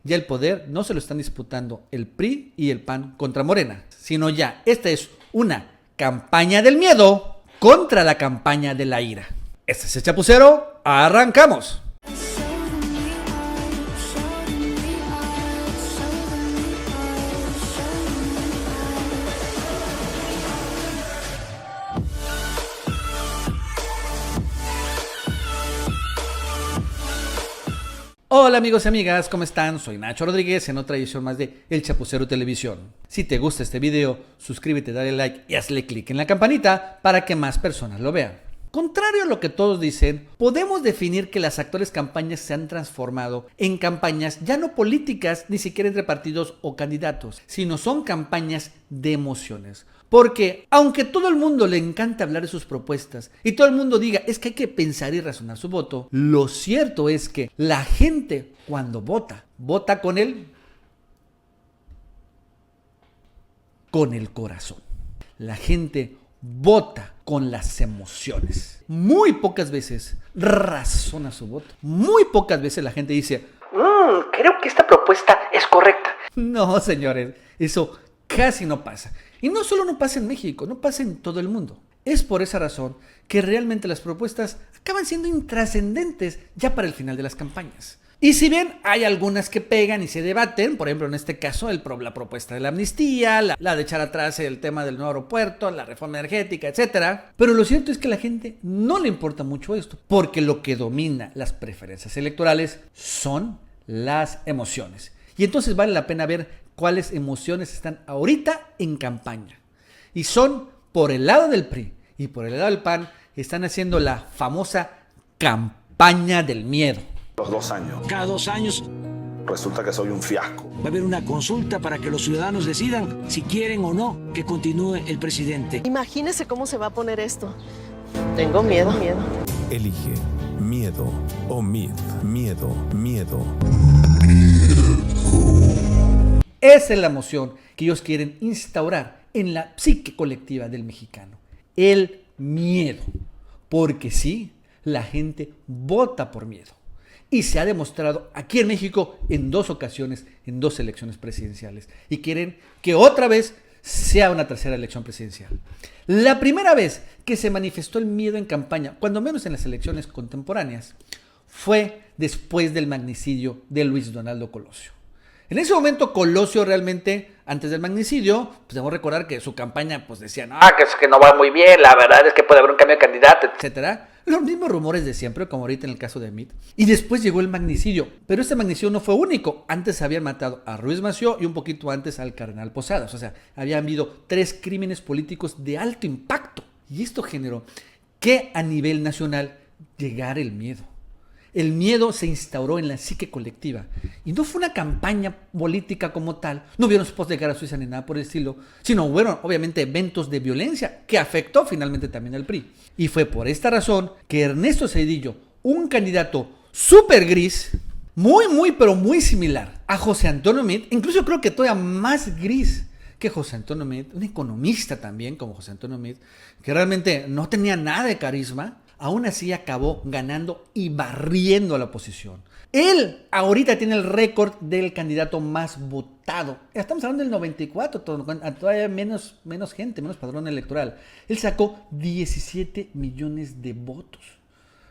ya el poder no se lo están disputando el PRI y el PAN contra Morena, sino ya esta es una campaña del miedo contra la campaña de la ira. Este es el Chapucero, arrancamos. Hola amigos y amigas, ¿cómo están? Soy Nacho Rodríguez en otra edición más de El Chapucero Televisión. Si te gusta este video, suscríbete, dale like y hazle clic en la campanita para que más personas lo vean. Contrario a lo que todos dicen, podemos definir que las actuales campañas se han transformado en campañas ya no políticas ni siquiera entre partidos o candidatos, sino son campañas de emociones. Porque aunque todo el mundo le encanta hablar de sus propuestas y todo el mundo diga es que hay que pensar y razonar su voto, lo cierto es que la gente cuando vota con el corazón. La gente vota con las emociones. Muy pocas veces razona su voto. Muy pocas veces la gente dice creo que esta propuesta es correcta. No, señores, eso casi no pasa. Y no solo no pasa en México, no pasa en todo el mundo. Es por esa razón que realmente las propuestas acaban siendo intrascendentes ya para el final de las campañas. Y si bien hay algunas que pegan y se debaten, por ejemplo en este caso la propuesta de la amnistía, la de echar atrás el tema del nuevo aeropuerto, la reforma energética, etcétera. Pero lo cierto es que a la gente no le importa mucho esto, porque lo que domina las preferencias electorales son las emociones. Y entonces vale la pena ver cuáles emociones están ahorita en campaña. Y son por el lado del PRI y por el lado del PAN, están haciendo la famosa campaña del miedo. Los 2 años. Cada 2 años Resulta que soy un fiasco. va a haber una consulta para que los ciudadanos decidan si quieren o no que continúe el presidente. Imagínese cómo se va a poner esto. Tengo miedo. Elige miedo o miedo. Esa es la emoción que ellos quieren instaurar en la psique colectiva del mexicano. El miedo. Porque sí, la gente vota por miedo. Y se ha demostrado aquí en México en 2 ocasiones, en 2 elecciones presidenciales. Y quieren que otra vez sea una tercera elección presidencial. La primera vez que se manifestó el miedo en campaña, cuando menos en las elecciones contemporáneas, fue después del magnicidio de Luis Donaldo Colosio. En ese momento Colosio realmente, antes del magnicidio, pues debemos recordar que su campaña pues decía, que no va muy bien, la verdad es que puede haber un cambio de candidato, etcétera. Los mismos rumores de siempre, como ahorita en el caso de Meade. Y después llegó el magnicidio, pero este magnicidio no fue único. Antes habían matado a Ruiz Massieu y un poquito antes al cardenal Posadas. O sea, habían habido 3 crímenes políticos de alto impacto. Y esto generó que a nivel nacional llegara el miedo. El miedo se instauró en la psique colectiva y no fue una campaña política como tal, no hubieron spots de Guerra Suiza ni nada por el estilo, sino hubo obviamente eventos de violencia que afectó finalmente también al PRI. Y fue por esta razón que Ernesto Zedillo, un candidato súper gris, pero muy similar a José Antonio Meade, incluso creo que todavía más gris que José Antonio Meade, un economista también como José Antonio Meade, que realmente no tenía nada de carisma, aún así acabó ganando y barriendo a la oposición. Él ahorita tiene el récord del candidato más votado. Estamos hablando del 94, todavía menos gente, menos padrón electoral. Él sacó 17 millones de votos.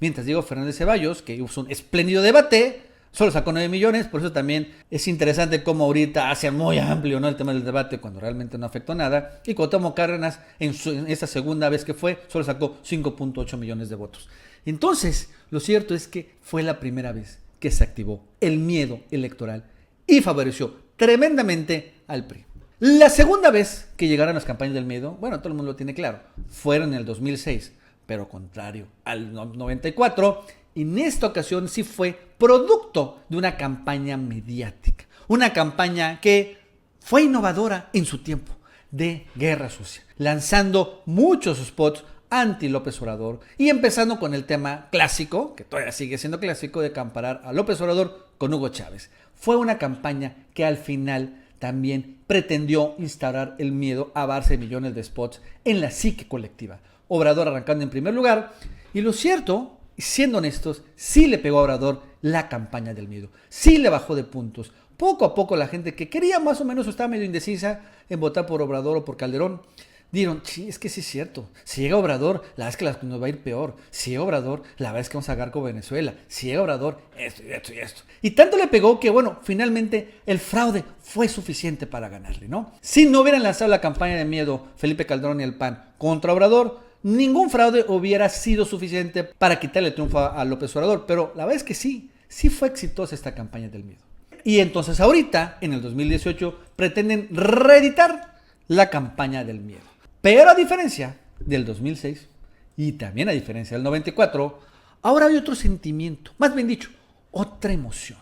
Mientras Diego Fernández Ceballos, que hizo un espléndido debate, solo sacó 9 millones, por eso también es interesante cómo ahorita hace muy amplio, ¿no?, el tema del debate cuando realmente no afectó nada. Y Cuauhtémoc Cárdenas, en esta segunda vez que fue, solo sacó 5.8 millones de votos. Entonces, lo cierto es que fue la primera vez que se activó el miedo electoral y favoreció tremendamente al PRI. La segunda vez que llegaron las campañas del miedo, bueno, todo el mundo lo tiene claro, fueron en el 2006, pero contrario al 94, en esta ocasión sí fue producto de una campaña mediática, una campaña que fue innovadora en su tiempo, de guerra sucia, lanzando muchos spots anti López Obrador y empezando con el tema clásico, que todavía sigue siendo clásico, de comparar a López Obrador con Hugo Chávez. Fue una campaña que al final también pretendió instaurar el miedo a base de millones de spots en la psique colectiva. Obrador arrancando en primer lugar, y lo cierto, siendo honestos, sí le pegó a Obrador la campaña del miedo, sí le bajó de puntos, Poco a poco la gente que quería más o menos o estaba medio indecisa en votar por Obrador o por Calderón, dijeron, sí, es que sí es cierto, si llega Obrador, la verdad es que nos va a ir peor, si llega Obrador, la verdad es que vamos a agarrar con Venezuela, si llega Obrador, esto y esto y esto. Y tanto le pegó que, bueno, finalmente el fraude fue suficiente para ganarle, ¿no? Si no hubieran lanzado la campaña de miedo Felipe Calderón y el PAN contra Obrador, ningún fraude hubiera sido suficiente para quitarle el triunfo a López Obrador, pero la verdad es que sí fue exitosa esta campaña del miedo. Y entonces ahorita, en el 2018, pretenden reeditar la campaña del miedo. Pero a diferencia del 2006 y también a diferencia del 94, ahora hay otro sentimiento, más bien dicho, otra emoción.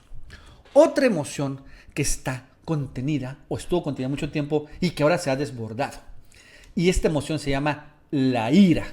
Otra emoción que está contenida o estuvo contenida mucho tiempo y que ahora se ha desbordado. Y esta emoción se llama la ira,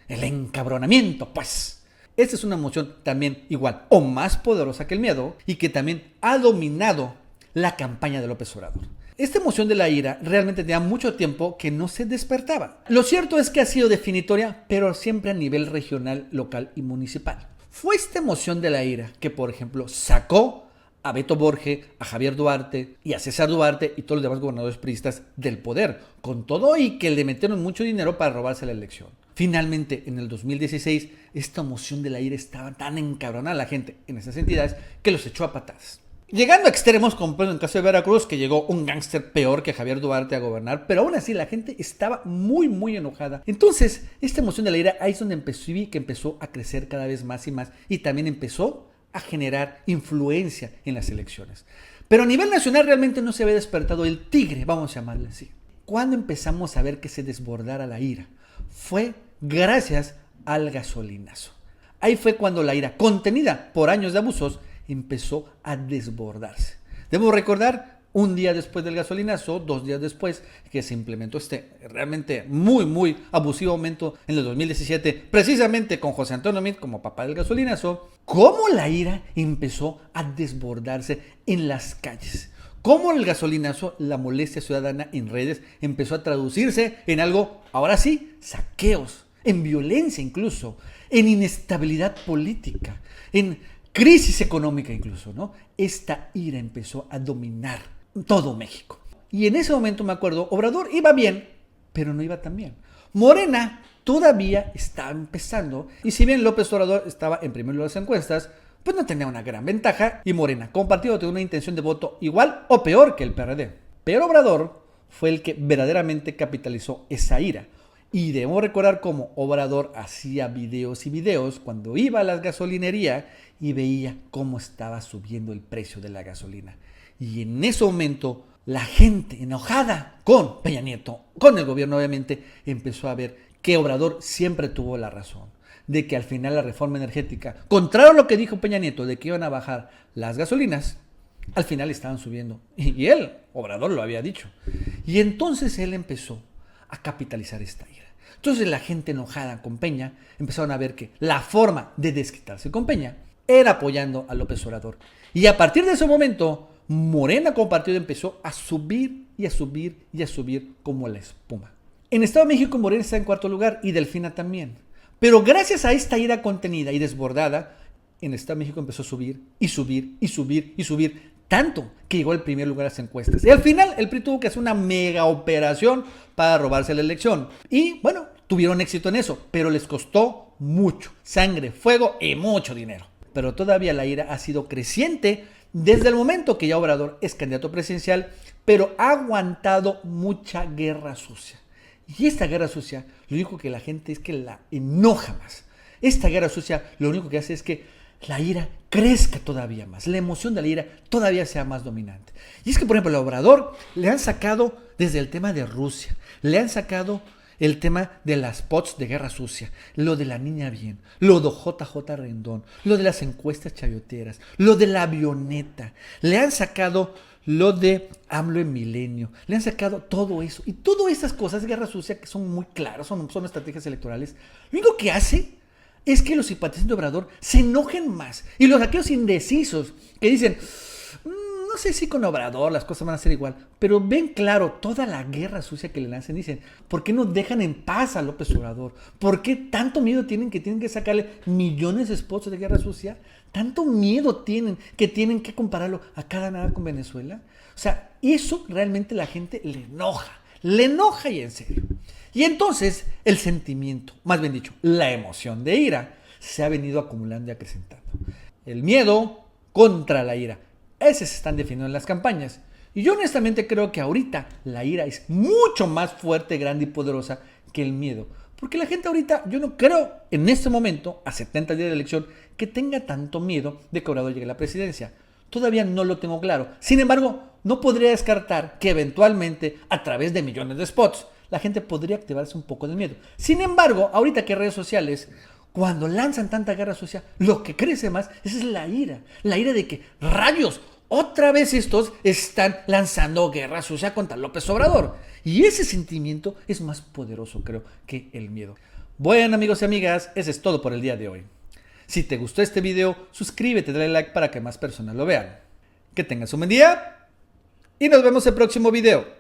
el encabronamiento, pues. Esta es una emoción también igual o más poderosa que el miedo y que también ha dominado la campaña de López Obrador. Esta emoción de la ira realmente tenía mucho tiempo que no se despertaba. Lo cierto es que ha sido definitoria, pero siempre a nivel regional, local y municipal. Fue esta emoción de la ira que, por ejemplo, sacó a Beto Borge, a Javier Duarte y a César Duarte y todos los demás gobernadores priistas del poder, con todo y que le metieron mucho dinero para robarse la elección. Finalmente, en el 2016, esta emoción de la ira estaba tan encabronada a la gente en esas entidades que los echó a patadas. Llegando a extremos, como en el caso de Veracruz, que llegó un gángster peor que Javier Duarte a gobernar, pero aún así la gente estaba muy, muy enojada. Entonces, esta emoción de la ira, ahí es donde empezó a crecer cada vez más y más, y también empezó a generar influencia en las elecciones. Pero a nivel nacional realmente no se había despertado el tigre, vamos a llamarle así. ¿Cuándo empezamos a ver que se desbordara la ira? Fue gracias al gasolinazo. Ahí fue cuando la ira, contenida por años de abusos, empezó a desbordarse. Debo recordar, un día después del gasolinazo, 2 días después, que se implementó este realmente muy, muy abusivo aumento en el 2017, precisamente con José Antonio Meade como papá del gasolinazo, cómo la ira empezó a desbordarse en las calles. Cómo el gasolinazo, la molestia ciudadana en redes, empezó a traducirse en algo, ahora sí, saqueos, en violencia incluso, en inestabilidad política, en crisis económica incluso, ¿no? Esta ira empezó a dominar todo México. Y en ese momento me acuerdo, Obrador iba bien, pero no iba tan bien. Morena todavía estaba empezando, y si bien López Obrador estaba en primer lugar de las encuestas, pues no tenía una gran ventaja, y Morena, como partido, tenía una intención de voto igual o peor que el PRD. Pero Obrador fue el que verdaderamente capitalizó esa ira. Y debemos recordar cómo Obrador hacía videos y videos cuando iba a la gasolinería y veía cómo estaba subiendo el precio de la gasolina. Y en ese momento la gente enojada con Peña Nieto, con el gobierno obviamente, empezó a ver que Obrador siempre tuvo la razón. De que al final la reforma energética, contrario a lo que dijo Peña Nieto de que iban a bajar las gasolinas, al final estaban subiendo. Y él, Obrador, lo había dicho. Y entonces él empezó a capitalizar esta ira. Entonces la gente enojada con Peña empezaron a ver que la forma de desquitarse con Peña era apoyando a López Obrador. Y a partir de ese momento, Morena como partido empezó a subir y a subir y a subir como la espuma. En Estado de México, Morena está en 4º lugar y Delfina también. Pero gracias a esta ira contenida y desbordada, en Estado de México empezó a subir y subir y subir y subir, tanto que llegó al primer lugar a las encuestas. Y al final el PRI tuvo que hacer una mega operación para robarse la elección. Y bueno, tuvieron éxito en eso, pero les costó mucho, sangre, fuego y mucho dinero. Pero todavía la ira ha sido creciente desde el momento que ya Obrador es candidato presidencial, pero ha aguantado mucha guerra sucia. Y esta guerra sucia, lo único que la gente es que la enoja más. Esta guerra sucia lo único que hace es que la ira crezca todavía más, la emoción de la ira todavía sea más dominante. Y es que, por ejemplo, al Obrador le han sacado desde el tema de Rusia, le han sacado el tema de las POTS de guerra sucia, lo de la niña bien, lo de JJ Rendón, lo de las encuestas chayoteras, lo de la avioneta, le han sacado lo de AMLO en Milenio, le han sacado todo eso. Y todas esas cosas de guerra sucia que son muy claras, son estrategias electorales, lo único que hace es que los simpatizantes de Obrador se enojen más. Y aquellos indecisos que dicen, no no sé si con Obrador las cosas van a ser igual, pero ven claro toda la guerra sucia que le lanzan. Dicen, ¿por qué no dejan en paz a López Obrador? ¿Por qué tanto miedo tienen que sacarle millones de spots de guerra sucia? ¿Tanto miedo tienen que compararlo a cada nada con Venezuela? O sea, eso realmente la gente le enoja y en serio. Y entonces el sentimiento, más bien dicho, la emoción de ira se ha venido acumulando y acrecentando. El miedo contra la ira. Ese se están definiendo en las campañas. Y yo honestamente creo que ahorita la ira es mucho más fuerte, grande y poderosa que el miedo. Porque la gente ahorita, yo no creo en este momento, a 70 días de la elección, que tenga tanto miedo de que Obrador llegue a la presidencia. Todavía no lo tengo claro. Sin embargo, no podría descartar que eventualmente, a través de millones de spots, la gente podría activarse un poco de miedo. Sin embargo, ahorita que redes sociales, cuando lanzan tanta guerra sucia, lo que crece más es la ira. La ira de que, rayos, otra vez estos están lanzando guerra sucia contra López Obrador. Y ese sentimiento es más poderoso, creo, que el miedo. Bueno, amigos y amigas, eso es todo por el día de hoy. Si te gustó este video, suscríbete, dale like para que más personas lo vean. Que tengas un buen día y nos vemos en el próximo video.